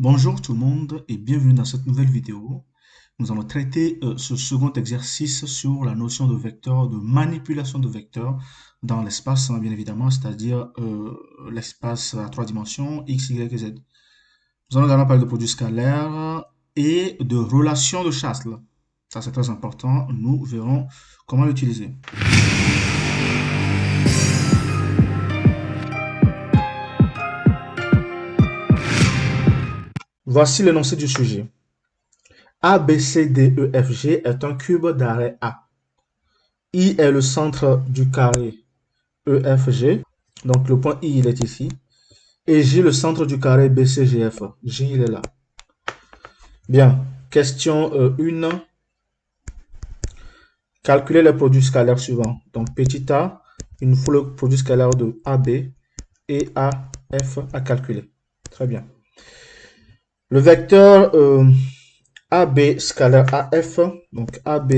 Bonjour tout le monde et bienvenue dans cette nouvelle vidéo. Nous allons traiter ce second exercice sur la notion de vecteur, de manipulation de vecteurs dans l'espace, hein, bien évidemment, c'est-à-dire l'espace à trois dimensions, x, y et z. Nous allons également parler de produits scalaires et de relations de Chasles. Ça, c'est très important. Nous verrons comment l'utiliser. Voici l'énoncé du sujet. A, B, C, D, E, F, G est un cube d'arrêt A. I est le centre du carré EFG. Donc le point I, il est ici. Et J, le centre du carré BCGF. J, il est là. Bien. Question 1. Calculer les produits scalaires suivants. Donc petit a, il nous faut le produit scalaire de AB et AF à calculer. Très bien. Le vecteur AB scalaire AF, donc AB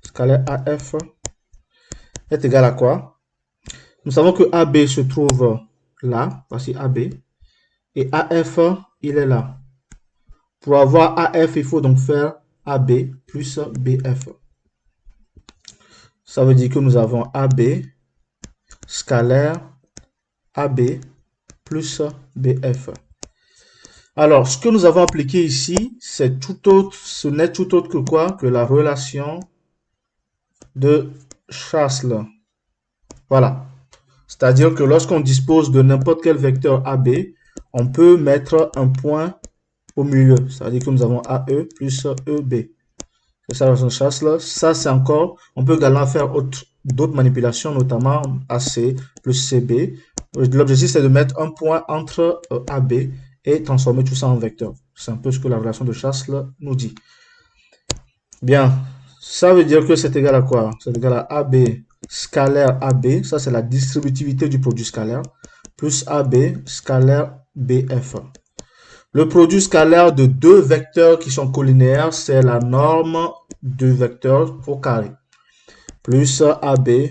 scalaire AF est égal à quoi? Nous savons que AB se trouve là, voici AB, et AF, il est là. Pour avoir AF, il faut donc faire AB plus BF. Ça veut dire que nous avons AB scalaire AB plus BF. Alors, ce que nous avons appliqué ici, c'est tout autre, ce n'est tout autre que quoi? Que la relation de Chasles. Voilà. C'est-à-dire que lorsqu'on dispose de n'importe quel vecteur AB, on peut mettre un point au milieu. C'est-à-dire que nous avons AE plus EB. C'est ça la relation de Chasles. Ça, c'est encore, on peut également faire d'autres manipulations, notamment AC plus CB. L'objectif, c'est de mettre un point entre AB et transformer tout ça en vecteur. C'est un peu ce que la relation de Chasles nous dit. Bien, ça veut dire que c'est égal à quoi? C'est égal à AB scalaire AB, ça c'est la distributivité du produit scalaire, plus AB scalaire BF. Le produit scalaire de deux vecteurs qui sont collinéaires, c'est la norme de vecteur au carré, plus AB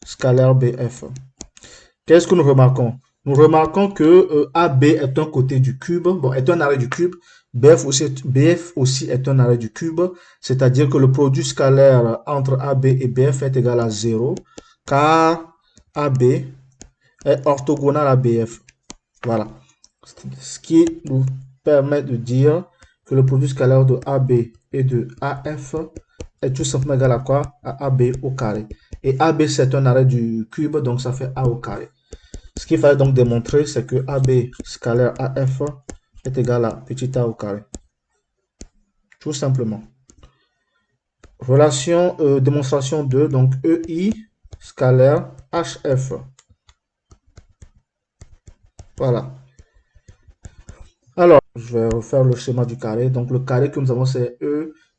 scalaire BF. Qu'est-ce que nous remarquons? Nous remarquons que AB est un côté du cube, bon, est un arrêt du cube. BF aussi est un arrêt du cube, c'est-à-dire que le produit scalaire entre AB et BF est égal à 0, car AB est orthogonal à BF. Voilà. Ce qui nous permet de dire que le produit scalaire de AB et de AF est tout simplement égal à quoi? À AB au carré. Et AB, c'est un arrêt du cube, donc ça fait A au carré. Ce qu'il fallait donc démontrer, c'est que AB scalaire AF est égal à petit a au carré. Tout simplement. Relation, démonstration 2, donc EI scalaire HF. Voilà. Alors, je vais refaire le schéma du carré. Donc, le carré que nous avons, c'est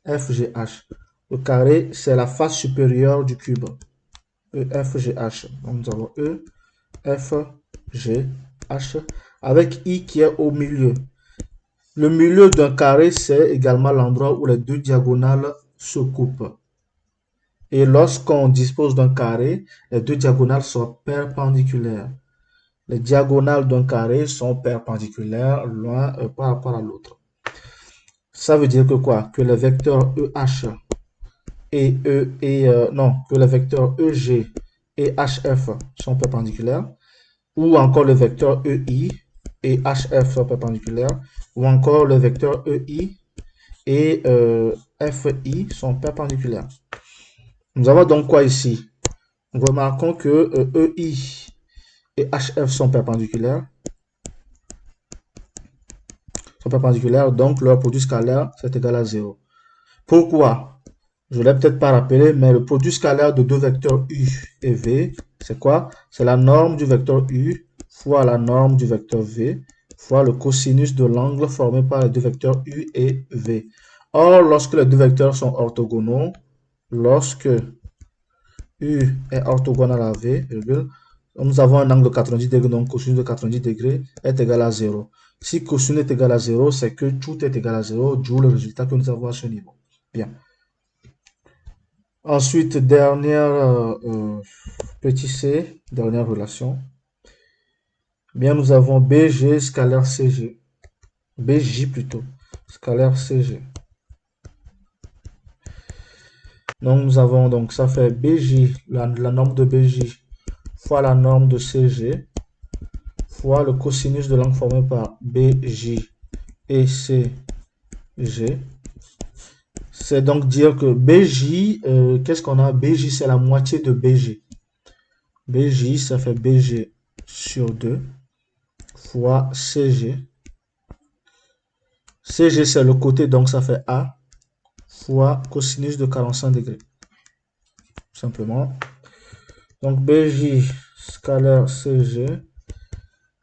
EFGH. Le carré, c'est la face supérieure du cube. EFGH. Donc, nous avons EFGH avec I qui est au milieu. Le milieu d'un carré, c'est également l'endroit où les deux diagonales se coupent. Et lorsqu'on dispose d'un carré, les deux diagonales sont perpendiculaires. Les diagonales d'un carré sont perpendiculaires l'un par rapport à l'autre. Ça veut dire que quoi? Que les vecteurs EH que les vecteurs EG et HF sont perpendiculaires, ou encore le vecteur EI et HF sont perpendiculaires, ou encore le vecteur EI et FI sont perpendiculaires. Nous avons donc quoi ici? Nous remarquons que EI et HF sont perpendiculaires, donc leur produit scalaire c'est égal à 0. Pourquoi? Je ne l'ai peut-être pas rappelé, mais le produit scalaire de deux vecteurs U et V, c'est quoi? C'est la norme du vecteur U fois la norme du vecteur V fois le cosinus de l'angle formé par les deux vecteurs U et V. Or, lorsque les deux vecteurs sont orthogonaux, lorsque U est orthogonal à V, nous avons un angle de 90 degrés, donc cosinus de 90 degrés est égal à 0. Si cosinus est égal à 0, c'est que tout est égal à 0, d'où le résultat que nous avons à ce niveau. Bien. Ensuite, petit c, dernière relation. Bien, nous avons BG scalaire CG. BJ plutôt, scalaire CG. Donc, nous avons, donc, ça fait BJ, la norme de BJ, fois la norme de CG, fois le cosinus de l'angle formé par BJ et CG. C'est donc dire que BJ, qu'est-ce qu'on a? BJ, c'est la moitié de BG. BJ, ça fait BG sur 2 fois CG. CG, c'est le côté, donc ça fait A fois cosinus de 45 degrés. Tout simplement. Donc BJ scalaire CG,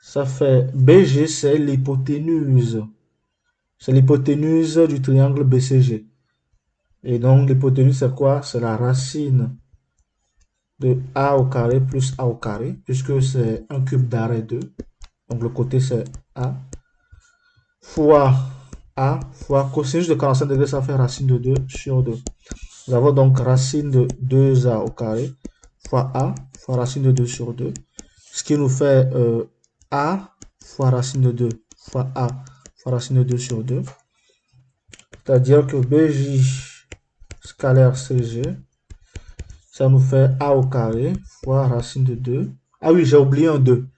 ça fait BG, c'est l'hypoténuse. C'est l'hypoténuse du triangle BCG. Et donc l'hypoténuse, c'est quoi? C'est la racine de A au carré plus A au carré, puisque c'est un cube d'arrêt 2. Donc le côté, c'est A. Fois A, fois cosinus de 45 degrés, ça fait racine de 2 sur 2. Nous avons donc racine de 2A au carré, fois A, fois racine de 2 sur 2. Ce qui nous fait A fois racine de 2, fois A, fois racine de 2 sur 2. C'est-à-dire que BJ scalaire CG, ça nous fait A au carré, fois racine de 2. Ah oui, j'ai oublié un 2.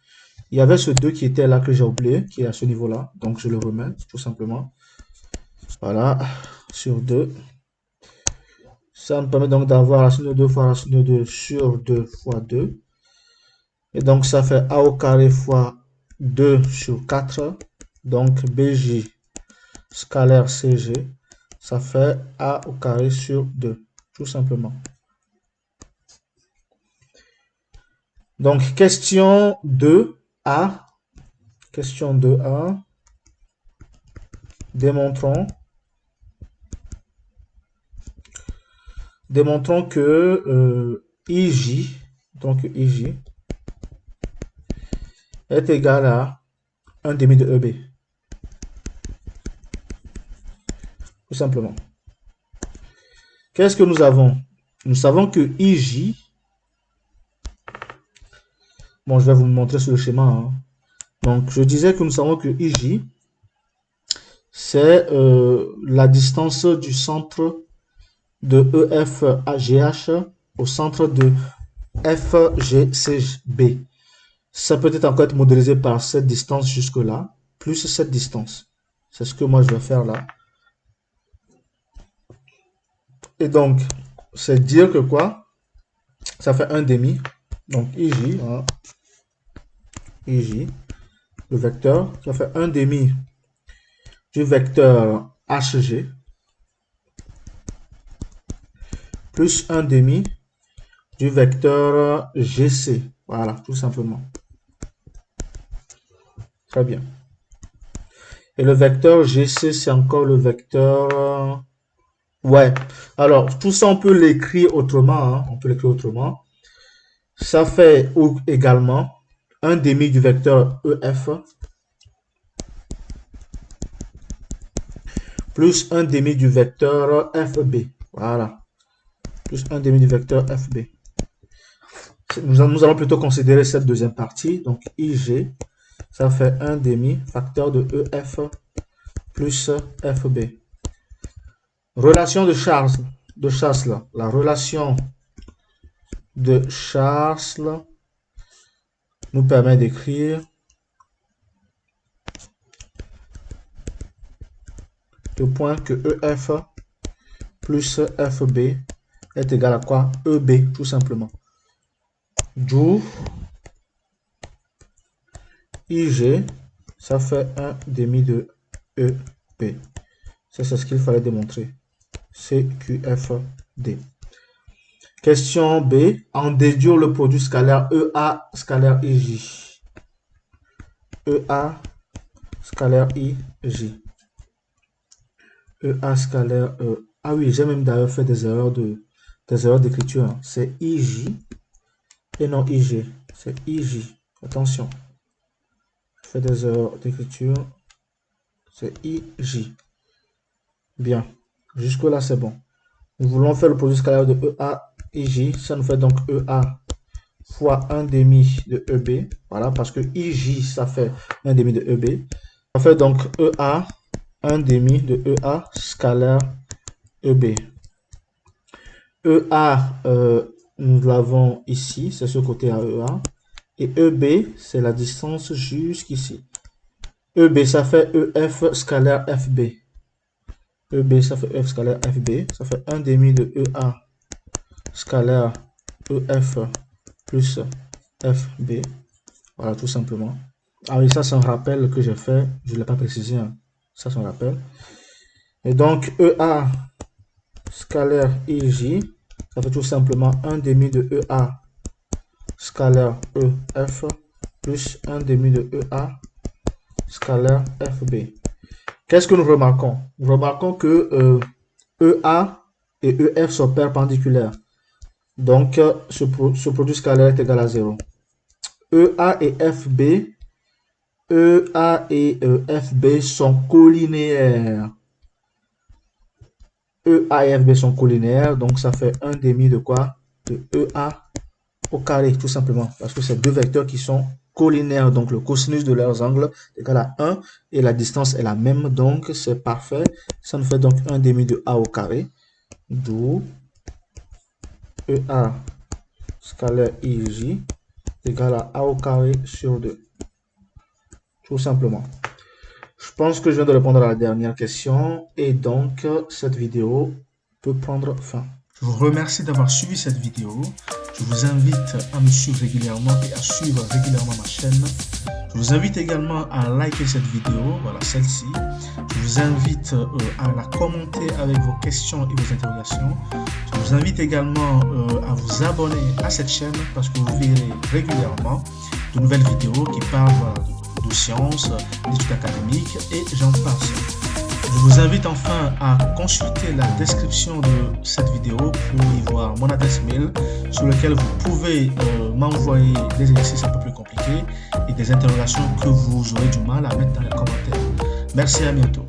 Il y avait ce 2 qui était là que j'ai oublié, qui est à ce niveau-là. Donc, je le remets, tout simplement. Voilà, sur 2. Ça nous permet donc d'avoir racine de 2 fois racine de 2 sur 2 fois 2. Et donc, ça fait A au carré fois 2 sur 4. Donc, BJ scalaire CG, ça fait A au carré sur 2, tout simplement. Donc, question 2A. Question 2A. Démontrons que IJ, donc IJ, est égal à 1 demi de EB. Tout simplement. Qu'est-ce que nous avons? Nous savons que IJ, bon, je vais vous montrer sur le schéma. Hein. Donc, je disais que nous savons que IJ, c'est la distance du centre de EF à GH au centre de FGCB. Ça peut être encore être modélisé par cette distance jusque-là, plus cette distance. C'est ce que moi je vais faire là. Et donc, c'est dire que quoi? Ça fait 1 demi. Donc, IJ, hein, IJ, le vecteur, ça fait 1 demi du vecteur HG plus 1 demi du vecteur GC. Voilà, tout simplement. Très bien. Et le vecteur GC, c'est encore le vecteur... Ouais. Alors, tout ça, on peut l'écrire autrement. Hein. On peut l'écrire autrement. Ça fait également 1 demi du vecteur EF plus 1 demi du vecteur FB. Voilà. Plus 1 demi du vecteur FB. Nous allons plutôt considérer cette deuxième partie. Donc, IG, ça fait 1 demi facteur de EF plus FB. Relation de Charles, là. La relation de Charles nous permet d'écrire le point que EF plus FB est égal à quoi? EB, tout simplement. D'où IG, ça fait 1 demi de EB. Ça, c'est ce qu'il fallait démontrer. CQFD. Question B. En déduire le produit scalaire EA scalaire IJ. EA scalaire IJ. EA scalaire E. Ah oui, j'ai même d'ailleurs fait des erreurs d'écriture. C'est IJ et non IG. C'est IJ. Attention. Je fais des erreurs d'écriture. C'est IJ. Bien. Jusque-là, c'est bon. Nous voulons faire le produit scalaire de EA, IJ. Ça nous fait donc EA fois 1 demi de EB. Voilà, parce que IJ, ça fait 1 demi de EB. Ça fait donc EA, 1 demi de EA scalaire EB. EA, nous l'avons ici, c'est ce côté à EA. Et EB, c'est la distance jusqu'ici. EB, ça fait EF scalaire FB. EB, ça fait EF scalaire FB. Ça fait 1 demi de EA scalaire EF plus FB. Voilà, tout simplement. Ah oui, ça c'est un rappel que j'ai fait. Je ne l'ai pas précisé. Hein. Ça c'est un rappel. Et donc, EA scalaire IJ, ça fait tout simplement 1 demi de EA scalaire EF plus 1 demi de EA scalaire FB. Qu'est-ce que nous remarquons? Nous remarquons que EA et EF sont perpendiculaires. Donc, ce produit scalaire est égal à 0. EA et FB, EA et FB sont collinéaires. EA et FB sont collinéaires, donc ça fait 1 demi de quoi? De EA au carré, tout simplement. Parce que c'est deux vecteurs qui sont collinéaires, donc le cosinus de leurs angles est égal à 1 et la distance est la même, donc c'est parfait. Ça nous fait donc 1 demi de A au carré, d'où EA scalaire IJ égale à A au carré sur 2. Tout simplement. Je pense que je viens de répondre à la dernière question et donc cette vidéo peut prendre fin. Je vous remercie d'avoir suivi cette vidéo. Je vous invite à me suivre régulièrement et à suivre régulièrement ma chaîne. Je vous invite également à liker cette vidéo, voilà celle-ci. Je vous invite à la commenter avec vos questions et vos interrogations. Je vous invite également à vous abonner à cette chaîne parce que vous verrez régulièrement de nouvelles vidéos qui parlent de sciences, d'études académiques et j'en passe. Je vous invite enfin à consulter la description de cette vidéo pour y voir mon adresse mail sur lequel vous pouvez m'envoyer des exercices un peu plus compliqués et des interrogations que vous aurez du mal à mettre dans les commentaires. Merci, à bientôt.